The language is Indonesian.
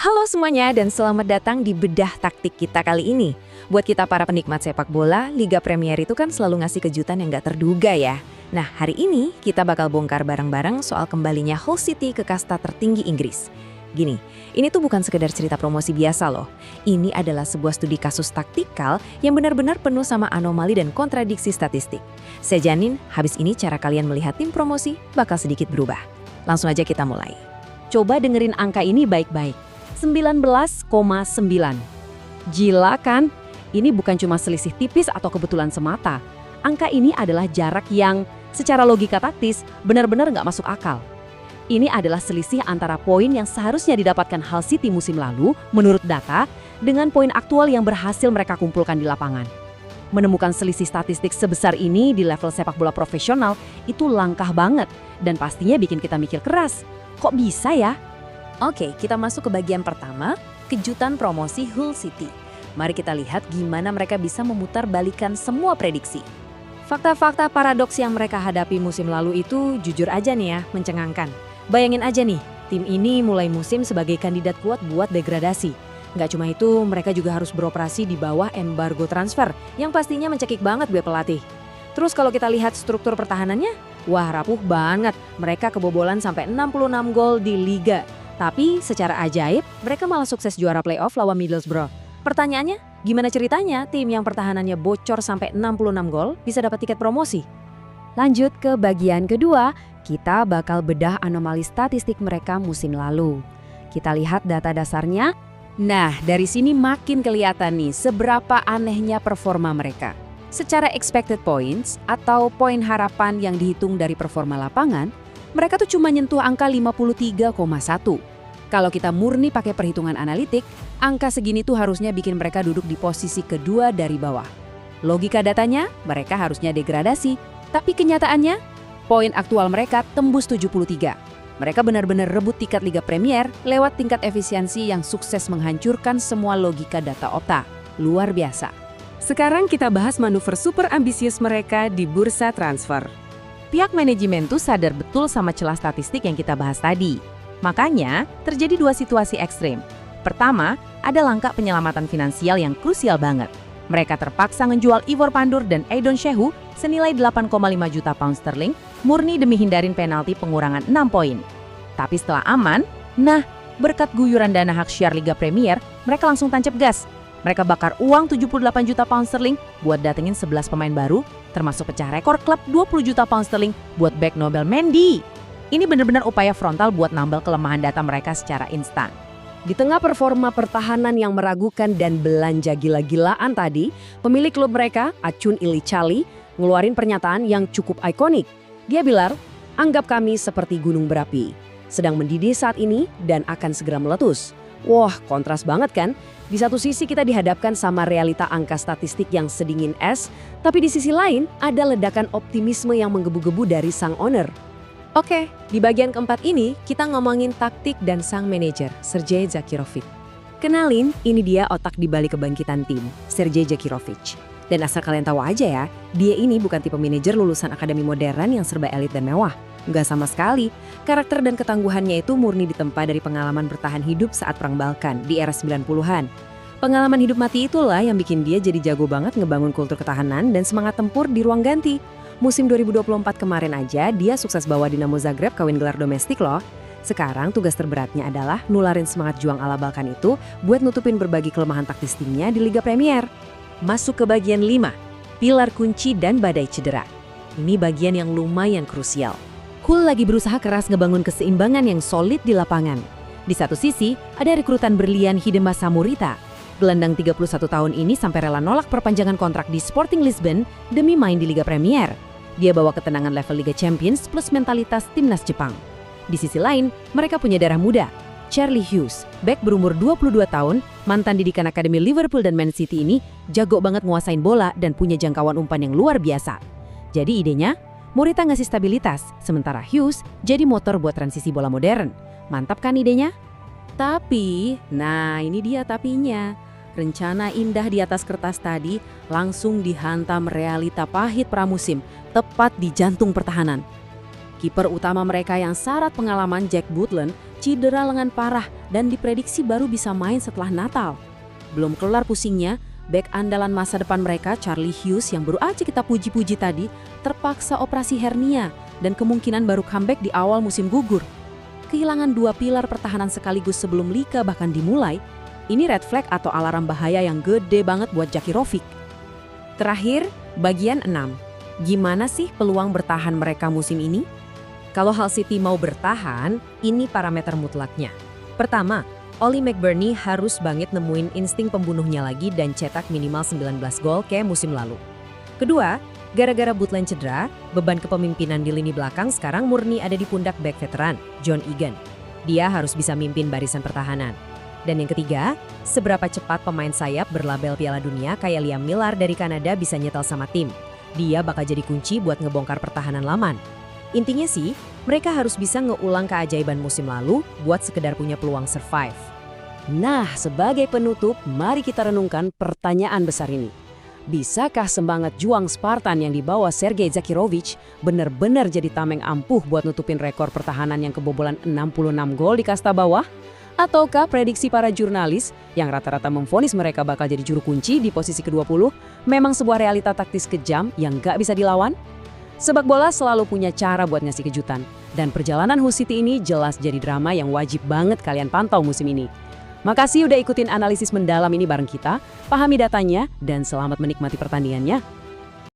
Halo semuanya dan selamat datang di bedah taktik kita kali ini. Buat kita para penikmat sepak bola, Liga Premier itu kan selalu ngasih kejutan yang gak terduga ya. Nah, hari ini kita bakal bongkar bareng-bareng soal kembalinya Hull City ke kasta tertinggi Inggris. Gini, ini tuh bukan sekedar cerita promosi biasa loh. Ini adalah sebuah studi kasus taktikal yang benar-benar penuh sama anomali dan kontradiksi statistik. Saya jamin, habis ini cara kalian melihat tim promosi bakal sedikit berubah. Langsung aja kita mulai. Coba dengerin angka ini baik-baik. 19,9. Gila kan? Ini bukan cuma selisih tipis atau kebetulan semata. Angka ini adalah jarak yang secara logika taktis benar-benar nggak masuk akal. Ini adalah selisih antara poin yang seharusnya didapatkan Hull City musim lalu menurut data dengan poin aktual yang berhasil mereka kumpulkan di lapangan. Menemukan selisih statistik sebesar ini di level sepak bola profesional itu langkah banget dan pastinya bikin kita mikir keras. Kok bisa ya? Oke, kita masuk ke bagian pertama, kejutan promosi Hull City. Mari kita lihat gimana mereka bisa memutar balikan semua prediksi. Fakta-fakta paradoks yang mereka hadapi musim lalu itu jujur aja nih ya, mencengangkan. Bayangin aja nih, tim ini mulai musim sebagai kandidat kuat buat degradasi. Nggak cuma itu, mereka juga harus beroperasi di bawah embargo transfer, yang pastinya mencekik banget buat pelatih. Terus kalau kita lihat struktur pertahanannya, wah rapuh banget. Mereka kebobolan sampai 66 gol di Liga. Tapi secara ajaib, mereka malah sukses juara playoff lawan Middlesbrough. Pertanyaannya, gimana ceritanya tim yang pertahanannya bocor sampai 66 gol bisa dapat tiket promosi? Lanjut ke bagian kedua, kita bakal bedah anomali statistik mereka musim lalu. Kita lihat data dasarnya. Nah, dari sini makin kelihatan nih seberapa anehnya performa mereka. Secara expected points atau poin harapan yang dihitung dari performa lapangan, mereka tuh cuma nyentuh angka 53,1. Kalau kita murni pakai perhitungan analitik, angka segini tuh harusnya bikin mereka duduk di posisi kedua dari bawah. Logika datanya, mereka harusnya degradasi. Tapi kenyataannya, poin aktual mereka tembus 73. Mereka benar-benar rebut tiket Liga Premier lewat tingkat efisiensi yang sukses menghancurkan semua logika data Opta. Luar biasa. Sekarang kita bahas manuver super ambisius mereka di bursa transfer. Pihak manajemen tuh sadar betul sama celah statistik yang kita bahas tadi. Makanya, terjadi dua situasi ekstrim. Pertama, ada langkah penyelamatan finansial yang krusial banget. Mereka terpaksa menjual Ivor Pandur dan Aidon Shehu senilai 8,5 juta pound sterling murni demi hindarin penalti pengurangan 6 poin. Tapi setelah aman, berkat guyuran dana hak syiar Liga Premier, mereka langsung tancap gas. Mereka bakar uang 78 juta pound sterling buat datengin 11 pemain baru, termasuk pecah rekor klub 20 juta pound sterling buat bek Nobel Mendy. Ini benar-benar upaya frontal buat nambal kelemahan data mereka secara instan. Di tengah performa pertahanan yang meragukan dan belanja gila-gilaan tadi, pemilik klub mereka, Acun Ilicali, ngeluarin pernyataan yang cukup ikonik. Dia bilang, anggap kami seperti gunung berapi, sedang mendidih saat ini dan akan segera meletus. Wah, kontras banget kan? Di satu sisi kita dihadapkan sama realita angka statistik yang sedingin es, tapi di sisi lain ada ledakan optimisme yang menggebu-gebu dari sang owner. Oke, di bagian keempat ini kita ngomongin taktik dan sang manajer, Sergej Zakirovic. Kenalin, ini dia otak di balik kebangkitan tim, Sergej Zakirovic. Dan asal kalian tahu aja ya, dia ini bukan tipe manajer lulusan akademi modern yang serba elit dan mewah. Nggak sama sekali, karakter dan ketangguhannya itu murni ditempa dari pengalaman bertahan hidup saat Perang Balkan di era 90-an. Pengalaman hidup mati itulah yang bikin dia jadi jago banget ngebangun kultur ketahanan dan semangat tempur di ruang ganti. Musim 2024 kemarin aja dia sukses bawa Dinamo Zagreb kawin gelar domestik loh. Sekarang tugas terberatnya adalah nularin semangat juang ala Balkan itu buat nutupin berbagai kelemahan taktis timnya di Liga Premier. Masuk ke bagian 5, pilar kunci dan badai cedera. Ini bagian yang lumayan krusial. Hull lagi berusaha keras ngebangun keseimbangan yang solid di lapangan. Di satu sisi, ada rekrutan berlian Hidema Samurita. Gelandang 31 tahun ini sampai rela nolak perpanjangan kontrak di Sporting Lisbon demi main di Liga Premier. Dia bawa ketenangan level Liga Champions plus mentalitas timnas Jepang. Di sisi lain, mereka punya darah muda. Charlie Hughes, bek berumur 22 tahun, mantan didikan Akademi Liverpool dan Man City ini, jago banget nguasain bola dan punya jangkauan umpan yang luar biasa. Jadi idenya, Morita ngasih stabilitas, sementara Hughes jadi motor buat transisi bola modern. Mantap kan idenya? Tapi, ini dia tapinya. Rencana indah di atas kertas tadi langsung dihantam realita pahit pramusim, tepat di jantung pertahanan. Kiper utama mereka yang syarat pengalaman Jack Butland cedera lengan parah dan diprediksi baru bisa main setelah Natal. Belum kelar pusingnya, bek andalan masa depan mereka, Charlie Hughes yang baru aja kita puji-puji tadi, terpaksa operasi hernia dan kemungkinan baru comeback di awal musim gugur. Kehilangan 2 pilar pertahanan sekaligus sebelum liga bahkan dimulai, ini red flag atau alarm bahaya yang gede banget buat Džakirović. Terakhir, bagian 6. Gimana sih peluang bertahan mereka musim ini? Kalau Hull City mau bertahan, ini parameter mutlaknya. Pertama, Oli McBurney harus banget nemuin insting pembunuhnya lagi dan cetak minimal 19 gol kayak musim lalu. Kedua, gara-gara Butland cedera, beban kepemimpinan di lini belakang sekarang murni ada di pundak bek veteran, John Egan. Dia harus bisa mimpin barisan pertahanan. Dan yang ketiga, seberapa cepat pemain sayap berlabel Piala Dunia kayak Liam Millar dari Kanada bisa nyetel sama tim. Dia bakal jadi kunci buat ngebongkar pertahanan laman. Intinya sih, mereka harus bisa ngeulang keajaiban musim lalu buat sekedar punya peluang survive. Nah, sebagai penutup, mari kita renungkan pertanyaan besar ini. Bisakah semangat juang Spartan yang dibawa Sergej Džakirović benar-benar jadi tameng ampuh buat nutupin rekor pertahanan yang kebobolan 66 gol di kasta bawah? Ataukah prediksi para jurnalis yang rata-rata memvonis mereka bakal jadi juru kunci di posisi ke-20 memang sebuah realita taktis kejam yang gak bisa dilawan? Sepak bola selalu punya cara buat ngasih kejutan, dan perjalanan Hull City ini jelas jadi drama yang wajib banget kalian pantau musim ini. Makasih udah ikutin analisis mendalam ini bareng kita, pahami datanya, dan selamat menikmati pertandingannya.